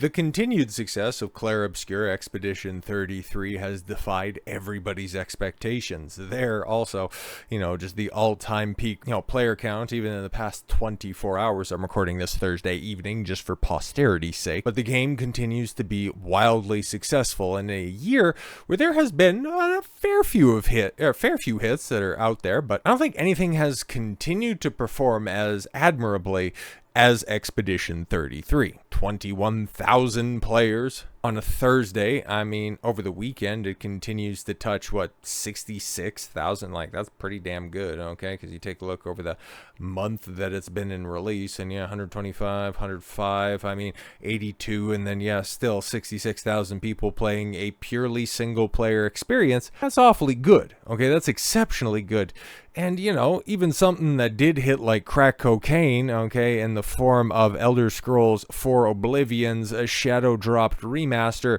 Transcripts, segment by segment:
The continued success of Clair Obscur Expedition 33 has defied everybody's expectations. They're also, just the all-time peak, player count, even in the past 24 hours. I'm recording this Thursday evening just for posterity's sake. But the game continues to be wildly successful in a year where there has been a fair few hits that are out there, but I don't think anything has continued to perform as admirably as Expedition 33. 21,000 players on a Thursday. I mean, over the weekend, it continues to touch, 66,000? Like, that's pretty damn good, okay? Because you take a look over the month that it's been in release, and 125, 105, 82, and then, still 66,000 people playing a purely single-player experience. That's awfully good, okay? That's exceptionally good. And, even something that did hit like crack cocaine, okay, in the form of Elder Scrolls 4 Oblivion's a shadow-dropped remaster,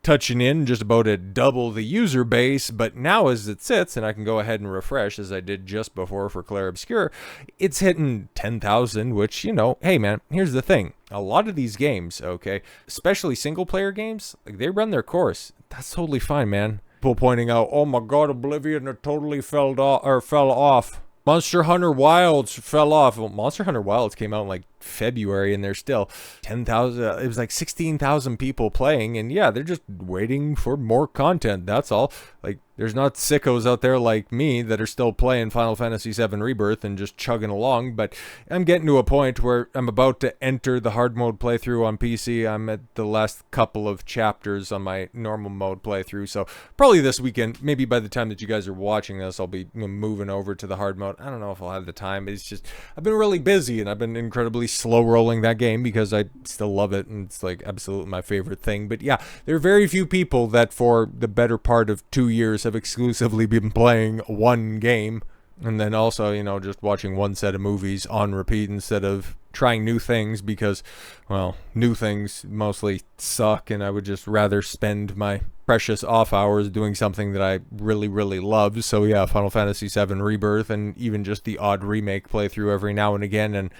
touching in just about at double the user base, but now as it sits, and I can go ahead and refresh as I did just before for Clair Obscur, it's hitting 10,000, which, hey man, here's the thing. A lot of these games, okay, especially single-player games, they run their course. That's totally fine, man. People pointing out, oh my god, Oblivion totally fell off. Monster Hunter Wilds fell off. Well, Monster Hunter Wilds came out in like February, and there's still 10,000. It was like 16,000 people playing, and they're just waiting for more content. That's all. Like, there's not sickos out there like me that are still playing Final Fantasy VII Rebirth and just chugging along. But I'm getting to a point where I'm about to enter the hard mode playthrough on PC. I'm at the last couple of chapters on my normal mode playthrough. So probably this weekend, maybe by the time that you guys are watching this, I'll be moving over to the hard mode. I don't know if I'll have the time. It's just, I've been really busy, and I've been incredibly slow rolling that game because I still love it, and it's like absolutely my favorite thing. But there are very few people that for the better part of 2 years have exclusively been playing one game, and then also, just watching one set of movies on repeat instead of trying new things because, well, new things mostly suck, and I would just rather spend my precious off hours doing something that I really, really love. So Final Fantasy VII Rebirth, and even just the odd remake playthrough every now and again, and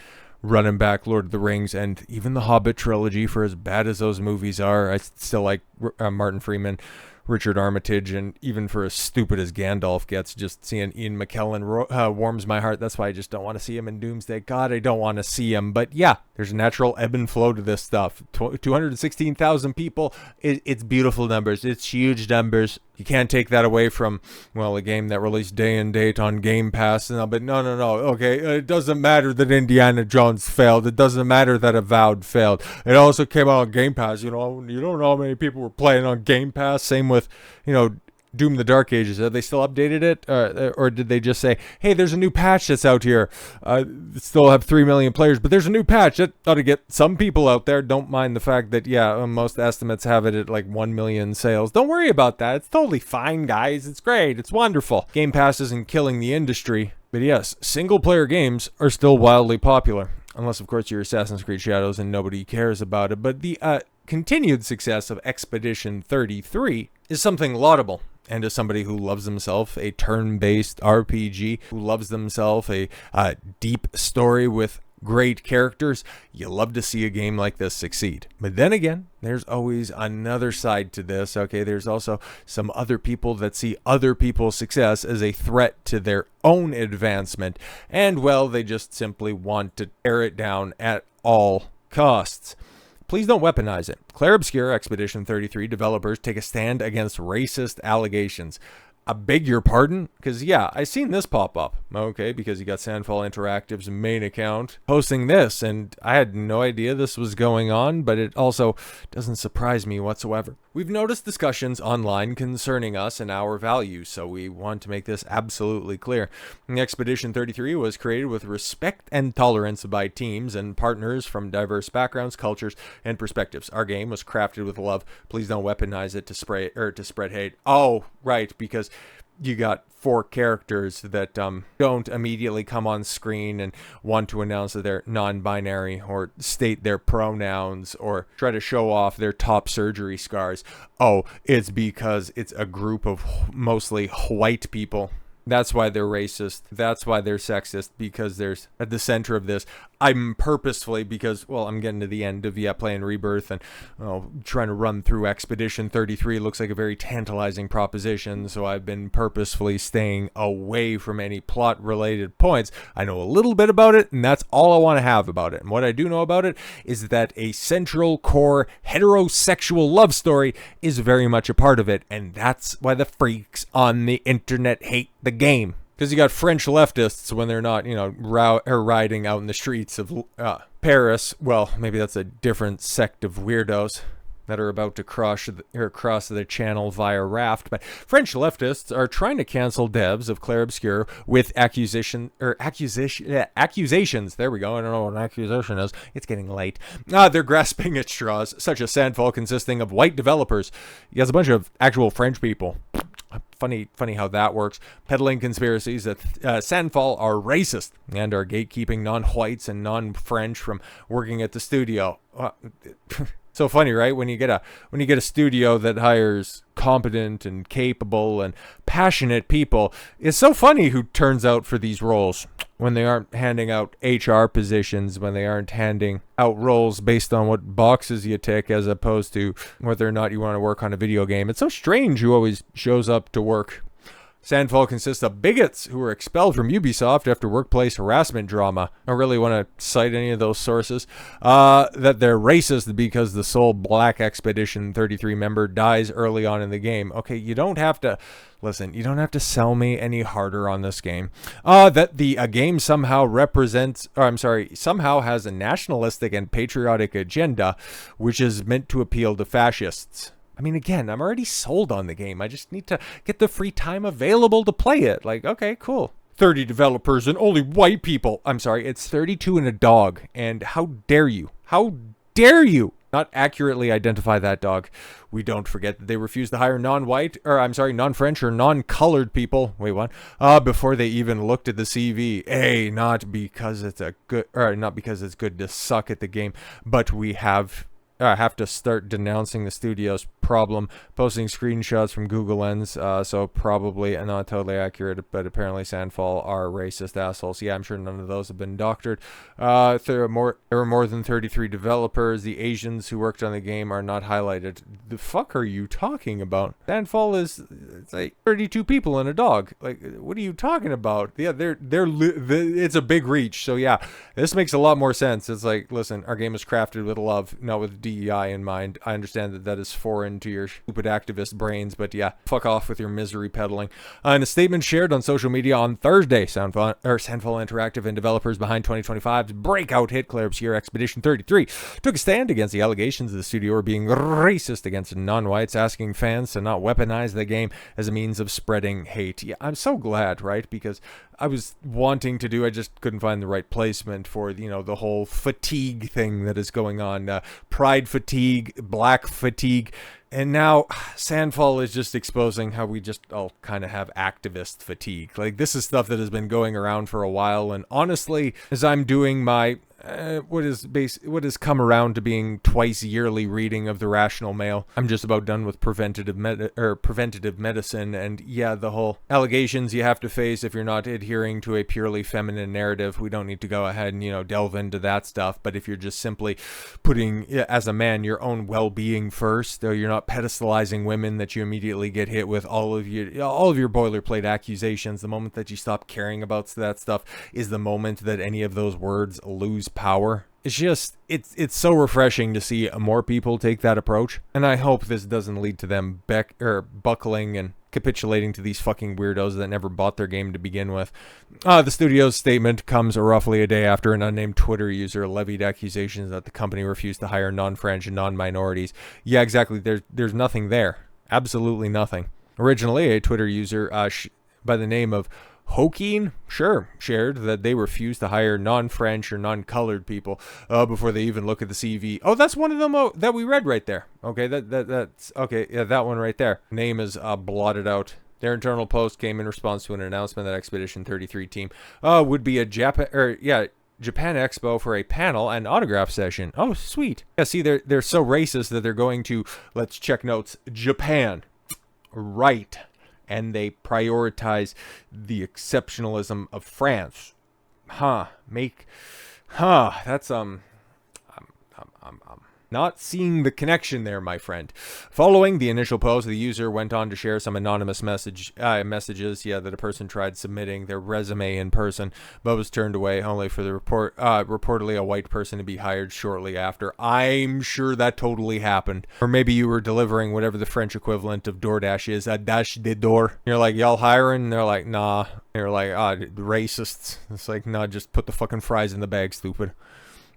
running back Lord of the Rings, and even the Hobbit trilogy, for as bad as those movies are. I still like Martin Freeman, Richard Armitage, and even for as stupid as Gandalf gets, just seeing Ian McKellen warms my heart. That's why I just don't want to see him in Doomsday. God, I don't want to see him. But there's a natural ebb and flow to this stuff. 216,000 people, it's beautiful numbers. It's huge numbers. You can't take that away from, a game that released day and date on Game Pass. But no, okay, it doesn't matter that Indiana Jones failed. It doesn't matter that Avowed failed. It also came out on Game Pass. You don't know how many people were playing on Game Pass. Same with, Doom the Dark Ages. Have they still updated it? Or did they just say, hey, there's a new patch that's out here. Still have 3 million players, but there's a new patch that ought to get some people out there. Don't mind the fact that, most estimates have it at like 1 million sales. Don't worry about that. It's totally fine, guys. It's great. It's wonderful. Game Pass isn't killing the industry. But yes, single-player games are still wildly popular. Unless, of course, you're Assassin's Creed Shadows and nobody cares about it. But the continued success of Expedition 33 is something laudable. And as somebody who loves himself a turn-based RPG, who loves himself a deep story with great characters, you love to see a game like this succeed. But then again, there's always another side to this, okay? There's also some other people that see other people's success as a threat to their own advancement, and, they just simply want to tear it down at all costs. Please don't weaponize it. Clair Obscur Expedition 33 developers take a stand against racist allegations. I beg your pardon? Because, I seen this pop up, okay, because you got Sandfall Interactive's main account posting this, and I had no idea this was going on, but it also doesn't surprise me whatsoever. We've noticed discussions online concerning us and our values, so we want to make this absolutely clear. Expedition 33 was created with respect and tolerance by teams and partners from diverse backgrounds, cultures, and perspectives. Our game was crafted with love. Please don't weaponize it to spread hate. Oh, right, because you got 4 characters that don't immediately come on screen and want to announce that they're non-binary or state their pronouns or try to show off their top surgery scars. Oh, it's because it's a group of mostly white people. That's why they're racist. That's why they're sexist, because there's at the center of this I'm purposefully, because, well, I'm getting to the end of playing Rebirth and trying to run through Expedition 33. Looks like a very tantalizing proposition, so I've been purposefully staying away from any plot-related points. I know a little bit about it, and that's all I want to have about it. And what I do know about it is that a central core heterosexual love story is very much a part of it, and that's why the freaks on the internet hate the game. Because you got French leftists when they're not, riding out in the streets of Paris. Well, maybe that's a different sect of weirdos that are about to cross the channel via raft. But French leftists are trying to cancel devs of Clair Obscur with accusations. There we go. I don't know what an accusation is. It's getting late. They're grasping at straws, such as Sandfall consisting of white developers. He has a bunch of actual French people. Funny how that works. Peddling conspiracies that Sandfall are racist and are gatekeeping non-whites and non-French from working at the studio. So funny, right? When you get a studio that hires competent and capable and passionate people, it's so funny who turns out for these roles when they aren't handing out HR positions, when they aren't handing out roles based on what boxes you tick as opposed to whether or not you want to work on a video game. It's so strange who always shows up to work. Sandfall consists of bigots who were expelled from Ubisoft after workplace harassment drama. I don't really want to cite any of those sources. That they're racist because the sole black Expedition 33 member dies early on in the game. Okay, you don't have to sell me any harder on this game. That the game somehow somehow has a nationalistic and patriotic agenda, which is meant to appeal to fascists. I mean, again, I'm already sold on the game. I just need to get the free time available to play it. Like, okay, cool. 30 developers and only white people. I'm sorry, it's 32 and a dog. And how dare you? How dare you not accurately identify that dog? We don't forget that they refused to hire non-French or non-colored people. Wait, what? Before they even looked at the CV. Not because it's good to suck at the game, but we have to start denouncing the studio's problem, posting screenshots from Google Lens, so probably not totally accurate, but apparently Sandfall are racist assholes. Yeah, I'm sure none of those have been doctored. There were more than 33 developers. The Asians who worked on the game are not highlighted. The fuck are you talking about? Sandfall it's like 32 people and a dog. Like, what are you talking about? Yeah, it's a big reach. So yeah, this makes a lot more sense. It's like, listen, our game is crafted with love, not with DEI in mind. I understand that is foreign to your stupid activist brains, but yeah, fuck off with your misery peddling. In a statement shared on social media on Thursday, Sandfall Interactive and developers behind 2025's breakout hit Clair Obscur Expedition 33 took a stand against the allegations of the studio were being racist against non-whites, asking fans to not weaponize the game as a means of spreading hate. Yeah, I'm so glad, right? Because I was wanting to I just couldn't find the right placement for, the whole fatigue thing that is going on. Pride fatigue, black fatigue. And now Sandfall is just exposing how we just all kind of have activist fatigue. Like, this is stuff that has been going around for a while. And honestly, as I'm doing my what has come around to being twice yearly reading of the Rational Mail, I'm just about done with preventative medicine, and yeah, the whole allegations you have to face if you're not adhering to a purely feminine narrative. We don't need to go ahead and delve into that stuff. But if you're just simply putting, as a man, your own well-being first, or you're not pedestalizing women, that you immediately get hit with all of your boilerplate accusations. The moment that you stop caring about that stuff is the moment that any of those words lose power. It's so refreshing to see more people take that approach, and I hope this doesn't lead to them buckling and capitulating to these fucking weirdos that never bought their game to begin with. The studio's statement comes roughly a day after an unnamed Twitter user levied accusations that the company refused to hire non-French and non-minorities. Yeah, exactly. There's nothing there. Absolutely nothing. Originally, a Twitter user by the name of Hokeen, shared that they refused to hire non-French or non-colored people before they even look at the CV. Oh, that's one of them that we read right there. Okay, that's okay. Yeah, that one right there. Name is blotted out. Their internal post came in response to an announcement that Expedition 33 team would be at Japan Expo for a panel and autograph session. Oh, sweet. Yeah, see, they're so racist that they're going to, let's check notes, Japan. Right. And they prioritize the exceptionalism of France. That's I'm not seeing the connection there, my friend. Following the initial post, the user went on to share some anonymous messages, that a person tried submitting their resume in person, but was turned away, only for the reportedly a white person to be hired shortly after. I'm sure that totally happened. Or maybe you were delivering whatever the French equivalent of DoorDash is, a dash de door. You're like, y'all hiring? And they're like, nah. You're like, racists. It's like, nah, just put the fucking fries in the bag, stupid.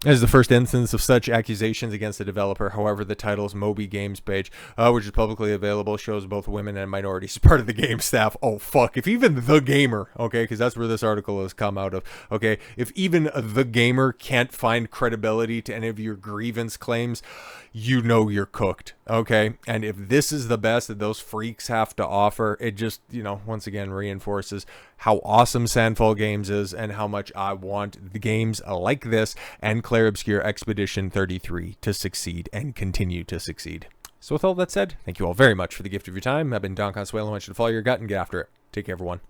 As the first instance of such accusations against the developer. However, the title's Moby Games page, which is publicly available, shows both women and minorities part of the game staff. Oh, fuck. If even the gamer, okay, because that's where this article has come out of, okay, if even the gamer can't find credibility to any of your grievance claims, you know you're cooked, okay? And if this is the best that those freaks have to offer, it just, once again reinforces how awesome Sandfall Games is and how much I want the games like this and Clair Obscur Expedition 33 to succeed and continue to succeed. So with all that said, thank you all very much for the gift of your time. I've been Don Consuelo. I want you to follow your gut and get after it. Take care, everyone.